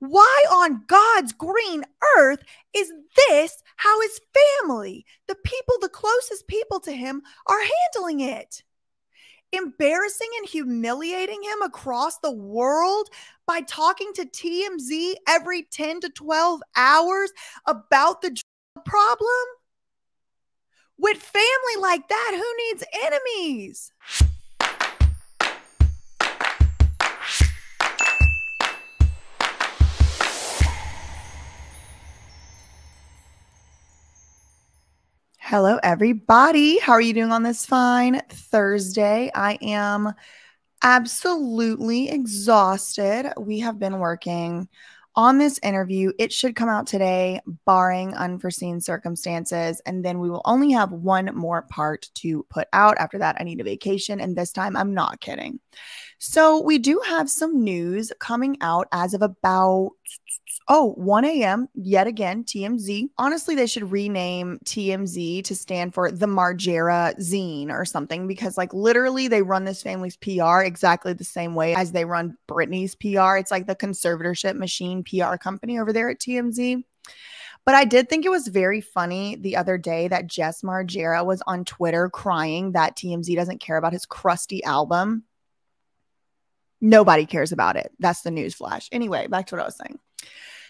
Why on God's green earth is this how his family, the people, the closest people to him, are handling it? Embarrassing and humiliating him across the world by talking to TMZ every 10 to 12 hours about the drug problem? With family like that, who needs enemies? Hello, everybody. How are you doing on this fine Thursday? I am absolutely exhausted. We have been working on this interview. It should come out today, barring unforeseen circumstances. And then we will only have one more part to put out. After that, I need a vacation. And this time, I'm not kidding. So we do have some news coming out as of about 1 a.m. Yet again, TMZ. Honestly, they should rename TMZ to stand for the Margera Zine or something, because like literally they run this family's PR exactly the same way as they run Britney's PR. It's like the conservatorship machine PR company over there at TMZ. But I did think it was very funny the other day that Jess Margera was on Twitter crying that TMZ doesn't care about his crusty album. Nobody cares about it. That's the news flash. Anyway, back to what I was saying.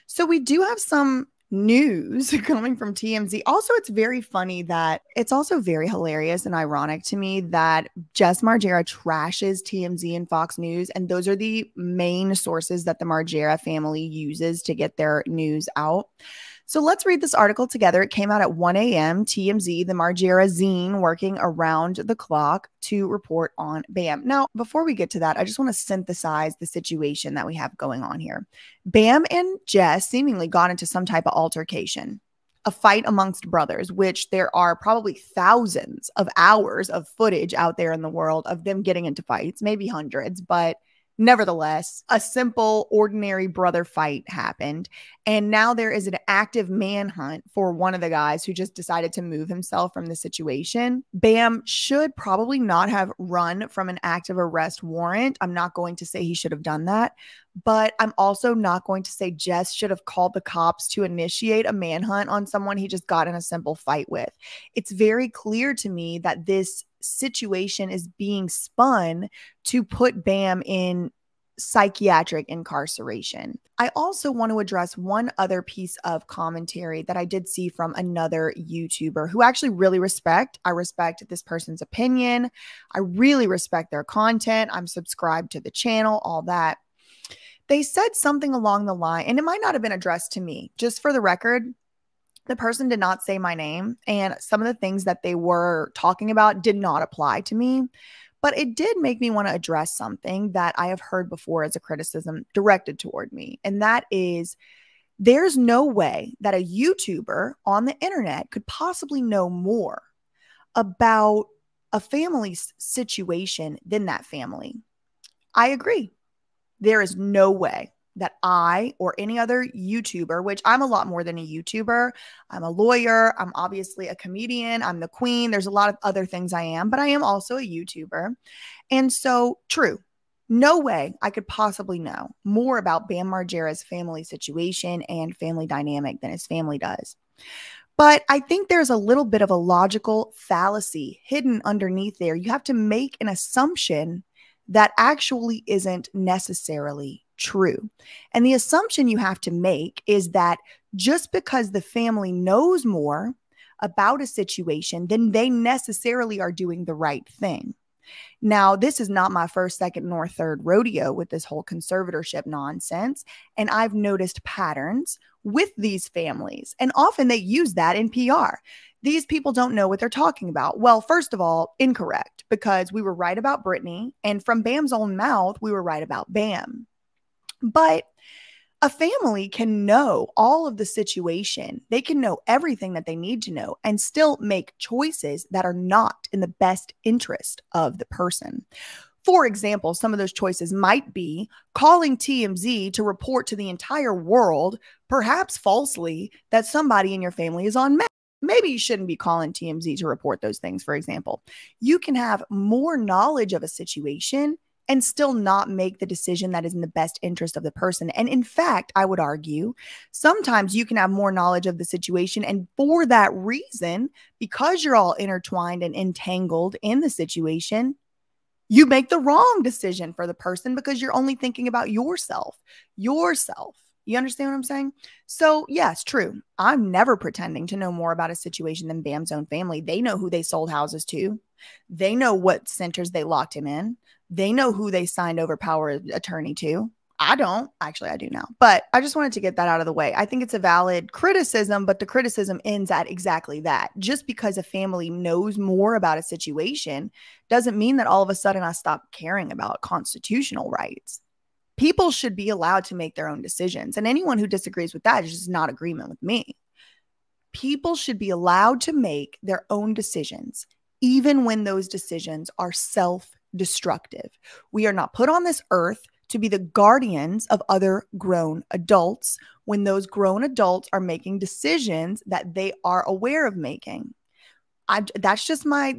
So we do have some news coming from TMZ. Also, it's very funny that it's also very hilarious and ironic to me that Jess Margera trashes TMZ and Fox News. And those are the main sources that the Margera family uses to get their news out. So let's read this article together. It came out at 1 a.m. TMZ, the Margera Zine, working around the clock to report on Bam. Now, before we get to that, I just want to synthesize the situation that we have going on here. Bam and Jess seemingly got into some type of altercation, a fight amongst brothers, which there are probably thousands of hours of footage out there in the world of them getting into fights, maybe hundreds, but nevertheless, a simple, ordinary brother fight happened. And now there is an active manhunt for one of the guys who just decided to move himself from the situation. Bam should probably not have run from an active arrest warrant. I'm not going to say he should have done that. But I'm also not going to say Jess should have called the cops to initiate a manhunt on someone he just got in a simple fight with. It's very clear to me that this situation is being spun to put Bam in psychiatric incarceration. I also want to address one other piece of commentary that I did see from another YouTuber who I actually really respect. I respect this person's opinion. I really respect their content. I'm subscribed to the channel, all that. They said something along the line, and it might not have been addressed to me. Just for the record, the person did not say my name, and some of the things that they were talking about did not apply to me. But it did make me want to address something that I have heard before as a criticism directed toward me. And that is, there's no way that a YouTuber on the internet could possibly know more about a family's situation than that family. I agree. There is no way that I or any other YouTuber, which I'm a lot more than a YouTuber. I'm a lawyer. I'm obviously a comedian. I'm the queen. There's a lot of other things I am, but I am also a YouTuber. And so, true, no way I could possibly know more about Bam Margera's family situation and family dynamic than his family does. But I think there's a little bit of a logical fallacy hidden underneath there. You have to make an assumption that actually isn't necessarily true. And the assumption you have to make is that just because the family knows more about a situation, then they necessarily are doing the right thing. Now, this is not my first, second, nor third rodeo with this whole conservatorship nonsense. And I've noticed patterns with these families, and often they use that in PR. These people don't know what they're talking about. Well, first of all, incorrect, because we were right about Britney, and from Bam's own mouth, we were right about Bam. But a family can know all of the situation. They can know everything that they need to know and still make choices that are not in the best interest of the person. For example, some of those choices might be calling TMZ to report to the entire world, perhaps falsely, that somebody in your family is on meth. Maybe you shouldn't be calling TMZ to report those things, for example. You can have more knowledge of a situation and still not make the decision that is in the best interest of the person. And in fact, I would argue sometimes you can have more knowledge of the situation. And for that reason, because you're all intertwined and entangled in the situation, you make the wrong decision for the person because you're only thinking about yourself. You understand what I'm saying? So yes, true. I'm never pretending to know more about a situation than Bam's own family. They know who they sold houses to. They know what centers they locked him in. They know who they signed over power of attorney to. I don't. Actually, I do now. But I just wanted to get that out of the way. I think it's a valid criticism, but the criticism ends at exactly that. Just because a family knows more about a situation doesn't mean that all of a sudden I stop caring about constitutional rights. People should be allowed to make their own decisions. And anyone who disagrees with that is just not agreement with me. People should be allowed to make their own decisions, even when those decisions are self-destructive. We are not put on this earth to be the guardians of other grown adults when those grown adults are making decisions that they are aware of making. That's just my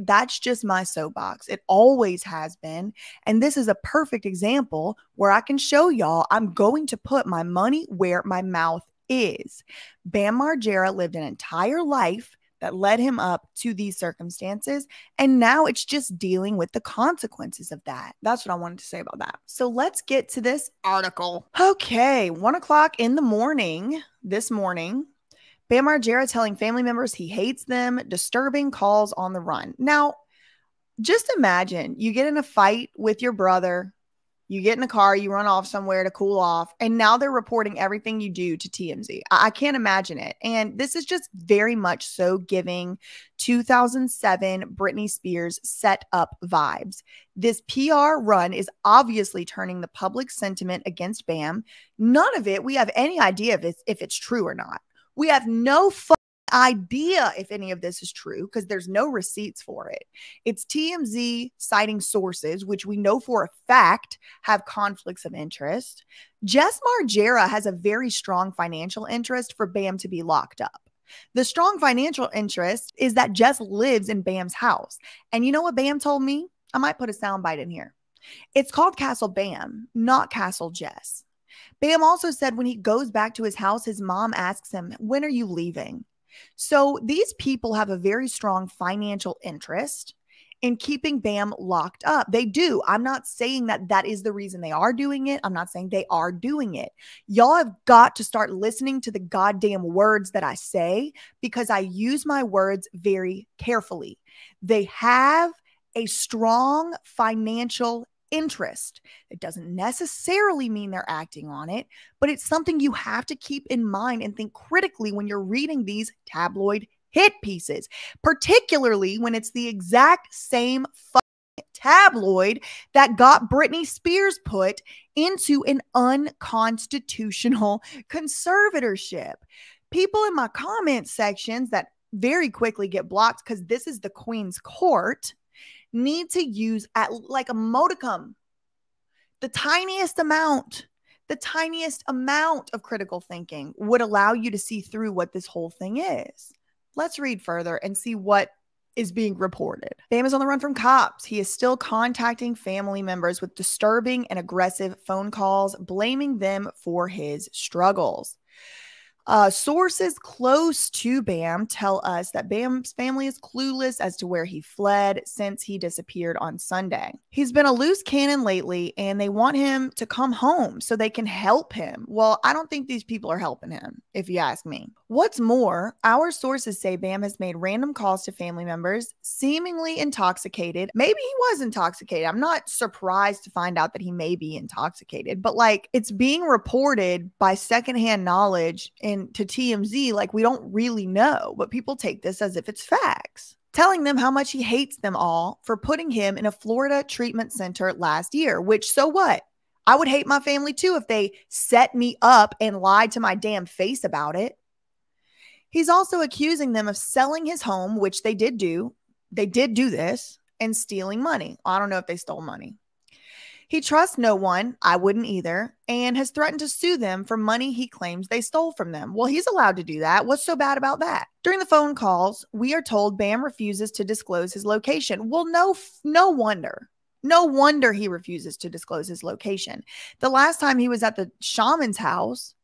soapbox. It always has been. And this is a perfect example where I can show y'all I'm going to put my money where my mouth is. Bam Margera lived an entire life that led him up to these circumstances. And now it's just dealing with the consequences of that. That's what I wanted to say about that. So let's get to this article. Okay, 1 o'clock in the morning, this morning, Bam Margera telling family members he hates them, disturbing calls on the run. Now, just imagine you get in a fight with your brother, you get in a car, you run off somewhere to cool off, and now they're reporting everything you do to TMZ. I can't imagine it. And this is just very much so giving 2007 Britney Spears set up vibes. This PR run is obviously turning the public sentiment against Bam. None of it, we have any idea if it's true or not. We have no idea if any of this is true because there's no receipts for it. It's TMZ citing sources, which we know for a fact have conflicts of interest. Jess Margera has a very strong financial interest for Bam to be locked up. The strong financial interest is that Jess lives in Bam's house. And you know what Bam told me? I might put a soundbite in here. It's called Castle Bam, not Castle Jess. Bam also said when he goes back to his house, his mom asks him, when are you leaving? So these people have a very strong financial interest in keeping Bam locked up. They do. I'm not saying that that is the reason they are doing it. I'm not saying they are doing it. Y'all have got to start listening to the goddamn words that I say because I use my words very carefully. They have a strong financial interest. It doesn't necessarily mean they're acting on it, but it's something you have to keep in mind and think critically when you're reading these tabloid hit pieces, particularly when it's the exact same tabloid that got Britney Spears put into an unconstitutional conservatorship. People in my comment sections that very quickly get blocked because this is the Queen's Court need to use at like a modicum, the tiniest amount of critical thinking would allow you to see through what this whole thing is. Let's read further and see what is being reported. Bam is on the run from cops. He is still contacting family members with disturbing and aggressive phone calls, blaming them for his struggles. Sources close to Bam tell us that Bam's family is clueless as to where he fled since he disappeared on Sunday. He's been a loose cannon lately, and they want him to come home so they can help him. Well, I don't think these people are helping him, if you ask me. What's more, our sources say Bam has made random calls to family members, seemingly intoxicated. Maybe he was intoxicated. I'm not surprised to find out that he may be intoxicated, but like it's being reported by secondhand knowledge to TMZ, like we don't really know, but people take this as if it's facts. Telling them how much he hates them all for putting him in a Florida treatment center last year, which so what? I would hate my family too if they set me up and lied to my damn face about it. He's also accusing them of selling his home, which they did do. They did do this, and stealing money. I don't know if they stole money. He trusts no one, I wouldn't either, and has threatened to sue them for money he claims they stole from them. Well, he's allowed to do that. What's so bad about that? During the phone calls, we are told Bam refuses to disclose his location. Well, no wonder. No wonder he refuses to disclose his location. The last time he was at the shaman's house,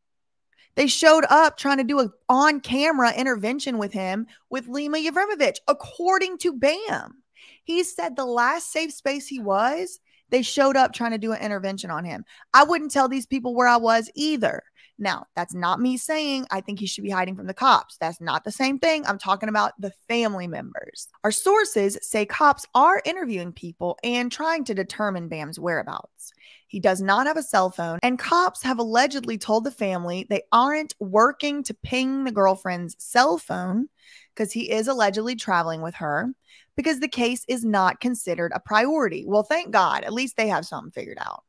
they showed up trying to do an on-camera intervention with him with Lima Yevremovich, according to Bam. He said the last safe space he was, they showed up trying to do an intervention on him. I wouldn't tell these people where I was either. Now, that's not me saying I think he should be hiding from the cops. That's not the same thing. I'm talking about the family members. Our sources say cops are interviewing people and trying to determine Bam's whereabouts. He does not have a cell phone, and cops have allegedly told the family they aren't working to ping the girlfriend's cell phone because he is allegedly traveling with her because the case is not considered a priority. Well, thank God. At least they have something figured out.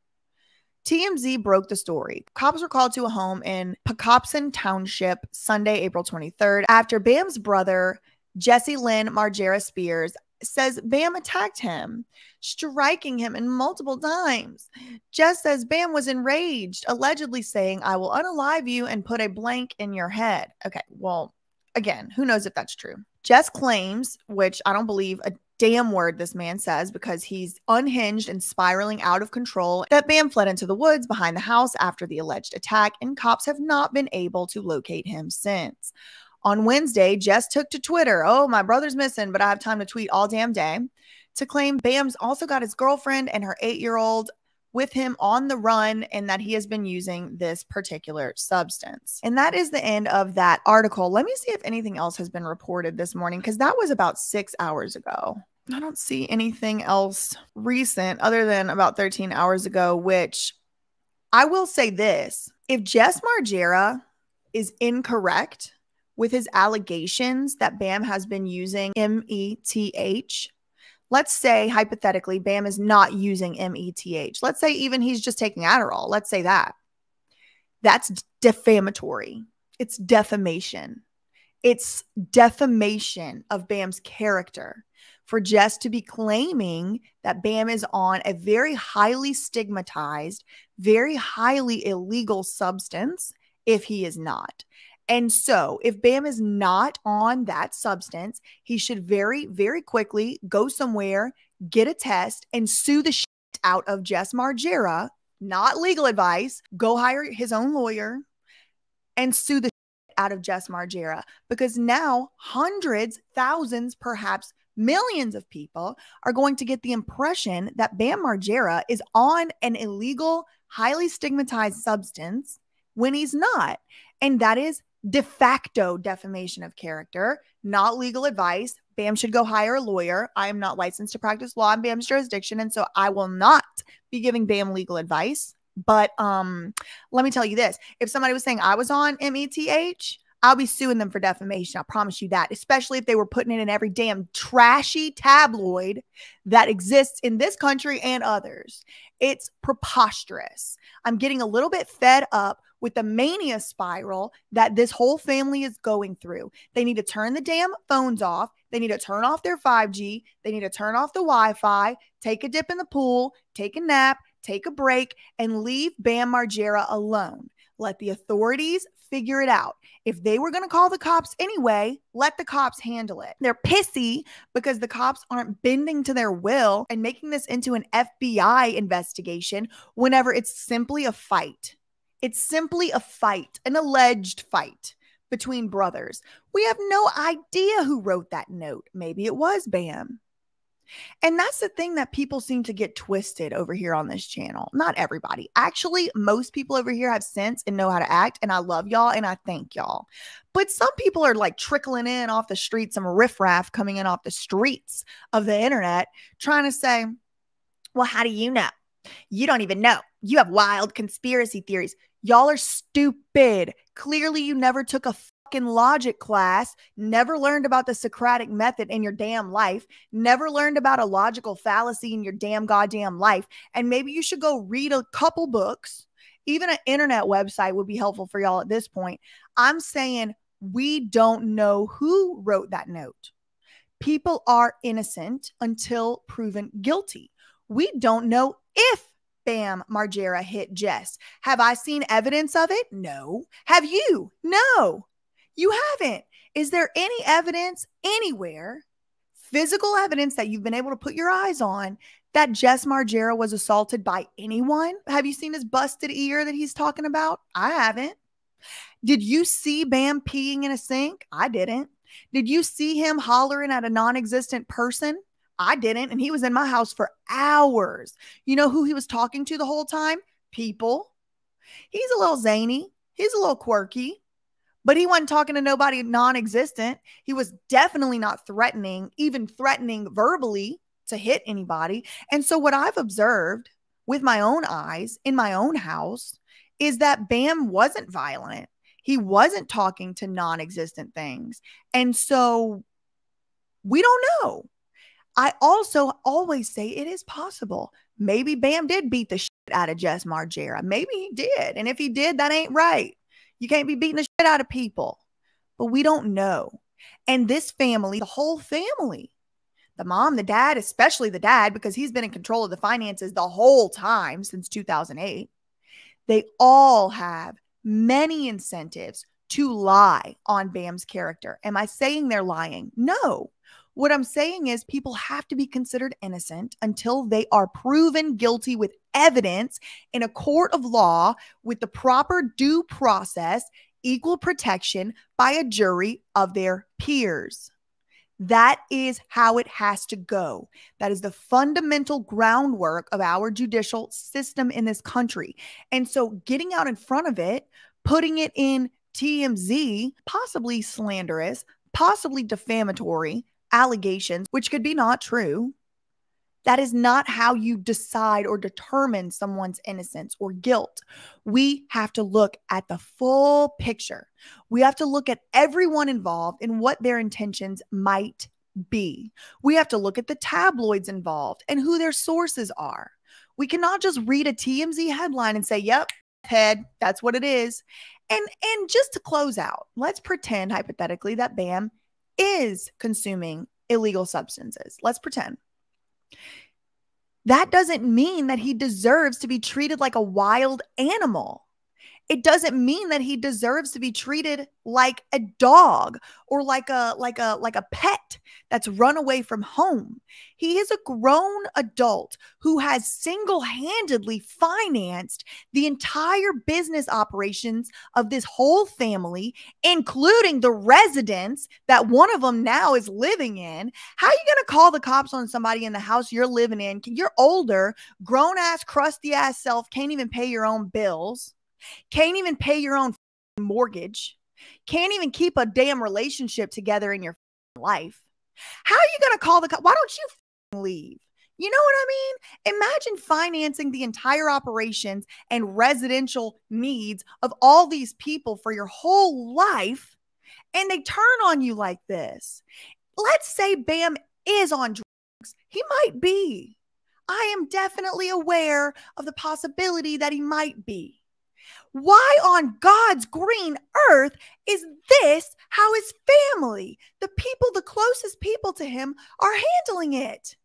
TMZ broke the story. Cops were called to a home in Pocopson Township Sunday, April 23rd, after Bam's brother, Jesse Lynn Margera Spears, says Bam attacked him, striking him in multiple times. Jess says Bam was enraged, allegedly saying, "I will unalive you and put a blank in your head." Okay, well, again, who knows if that's true? Jess claims, which I don't believe a damn word this man says because he's unhinged and spiraling out of control, that Bam fled into the woods behind the house after the alleged attack, and cops have not been able to locate him since. On Wednesday, Jess took to Twitter, "Oh, my brother's missing, but I have time to tweet all damn day," to claim Bam's also got his girlfriend and her 8-year-old with him on the run and that he has been using this particular substance. And that is the end of that article. Let me see if anything else has been reported this morning because that was about 6 hours ago. I don't see anything else recent other than about 13 hours ago, which I will say this. If Jess Margera is incorrect with his allegations that Bam has been using METH, let's say, hypothetically, Bam is not using METH. Let's say even he's just taking Adderall. Let's say that. That's defamatory. It's defamation. It's defamation of Bam's character for Jess to be claiming that Bam is on a very highly stigmatized, very highly illegal substance if he is not. And so if Bam is not on that substance, he should very, very quickly go somewhere, get a test, and sue the shit out of Jess Margera. Not legal advice. Go hire his own lawyer and sue the shit out of Jess Margera, because now hundreds, thousands, perhaps millions of people are going to get the impression that Bam Margera is on an illegal, highly stigmatized substance when he's not. And that is de facto defamation of character, not legal advice. Bam should go hire a lawyer. I am not licensed to practice law in Bam's jurisdiction, and so I will not be giving Bam legal advice. But let me tell you this. If somebody was saying I was on METH, I'll be suing them for defamation. I promise you that, especially if they were putting it in every damn trashy tabloid that exists in this country and others. It's preposterous. I'm getting a little bit fed up with the mania spiral that this whole family is going through. They need to turn the damn phones off. They need to turn off their 5G. They need to turn off the Wi-Fi, take a dip in the pool, take a nap, take a break, and leave Bam Margera alone. Let the authorities figure it out. If they were going to call the cops anyway, let the cops handle it. They're pissy because the cops aren't bending to their will and making this into an FBI investigation whenever it's simply a fight. It's simply a fight, an alleged fight between brothers. We have no idea who wrote that note. Maybe it was Bam. And that's the thing that people seem to get twisted over here on this channel. Not everybody. Actually, most people over here have sense and know how to act, and I love y'all and I thank y'all. But some people are like trickling in off the streets, some riffraff coming in off the streets of the internet trying to say, well, how do you know? You don't even know. You have wild conspiracy theories. Y'all are stupid. Clearly, you never took a fucking logic class, never learned about the Socratic method in your damn life, never learned about a logical fallacy in your damn goddamn life. And maybe you should go read a couple books. Even an internet website would be helpful for y'all at this point. I'm saying we don't know who wrote that note. People are innocent until proven guilty. We don't know if Bam Margera hit Jess. Have I seen evidence of it? No. Have you? No. You haven't. Is there any evidence anywhere, physical evidence that you've been able to put your eyes on, that Jess Margera was assaulted by anyone? Have you seen his busted ear that he's talking about? I haven't. Did you see Bam peeing in a sink? I didn't. Did you see him hollering at a non-existent person? I didn't. And he was in my house for hours. You know who he was talking to the whole time? People. He's a little zany. He's a little quirky. But he wasn't talking to nobody non-existent. He was definitely not threatening, even threatening verbally to hit anybody. And so what I've observed with my own eyes in my own house is that Bam wasn't violent. He wasn't talking to non-existent things. And so we don't know. I also always say it is possible. Maybe Bam did beat the shit out of Jess Margera. Maybe he did. And if he did, that ain't right. You can't be beating the shit out of people. But we don't know. And this family, the whole family, the mom, the dad, especially the dad, because he's been in control of the finances the whole time since 2008, they all have many incentives to lie on Bam's character. Am I saying they're lying? No. What I'm saying is people have to be considered innocent until they are proven guilty with evidence in a court of law with the proper due process, equal protection by a jury of their peers. That is how it has to go. That is the fundamental groundwork of our judicial system in this country. And so getting out in front of it, putting it in TMZ, possibly slanderous, possibly defamatory allegations, which could be not true. That is not how you decide or determine someone's innocence or guilt. We have to look at the full picture. We have to look at everyone involved and what their intentions might be. We have to look at the tabloids involved and who their sources are. We cannot just read a TMZ headline and say, yep, head, that's what it is. And just to close out, let's pretend hypothetically that Bam is consuming illegal substances. Let's pretend. That doesn't mean that he deserves to be treated like a wild animal. It doesn't mean that he deserves to be treated like a dog or like a pet that's run away from home. He is a grown adult who has single-handedly financed the entire business operations of this whole family, including the residence that one of them now is living in. How are you going to call the cops on somebody in the house you're living in? You're older, grown-ass, crusty-ass self, can't even pay your own bills. Can't even pay your own mortgage. Can't even keep a damn relationship together in your life. How are you going to call the cops? Why don't you leave? You know what I mean? Imagine financing the entire operations and residential needs of all these people for your whole life, and they turn on you like this. Let's say Bam is on drugs. He might be. I am definitely aware of the possibility that he might be. Why on God's green earth is this how his family, the people, the closest people to him, are handling it?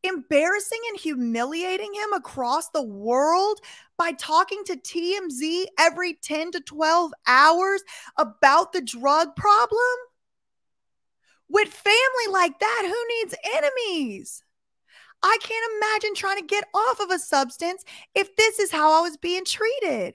Embarrassing and humiliating him across the world by talking to TMZ every 10 to 12 hours about the drug problem? With family like that, who needs enemies? I can't imagine trying to get off of a substance if this is how I was being treated.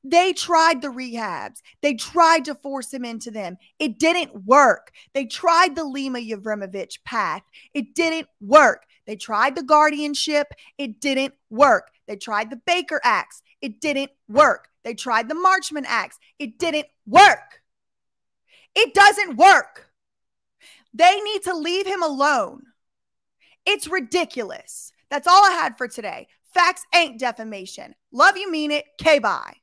They tried the rehabs. They tried to force him into them. It didn't work. They tried the Lima Yevremovich path. It didn't work. They tried the guardianship. It didn't work. They tried the Baker Acts. It didn't work. They tried the Marchman Acts. It didn't work. It doesn't work. They need to leave him alone. It's ridiculous. That's all I had for today. Facts ain't defamation. Love you, mean it. K-bye.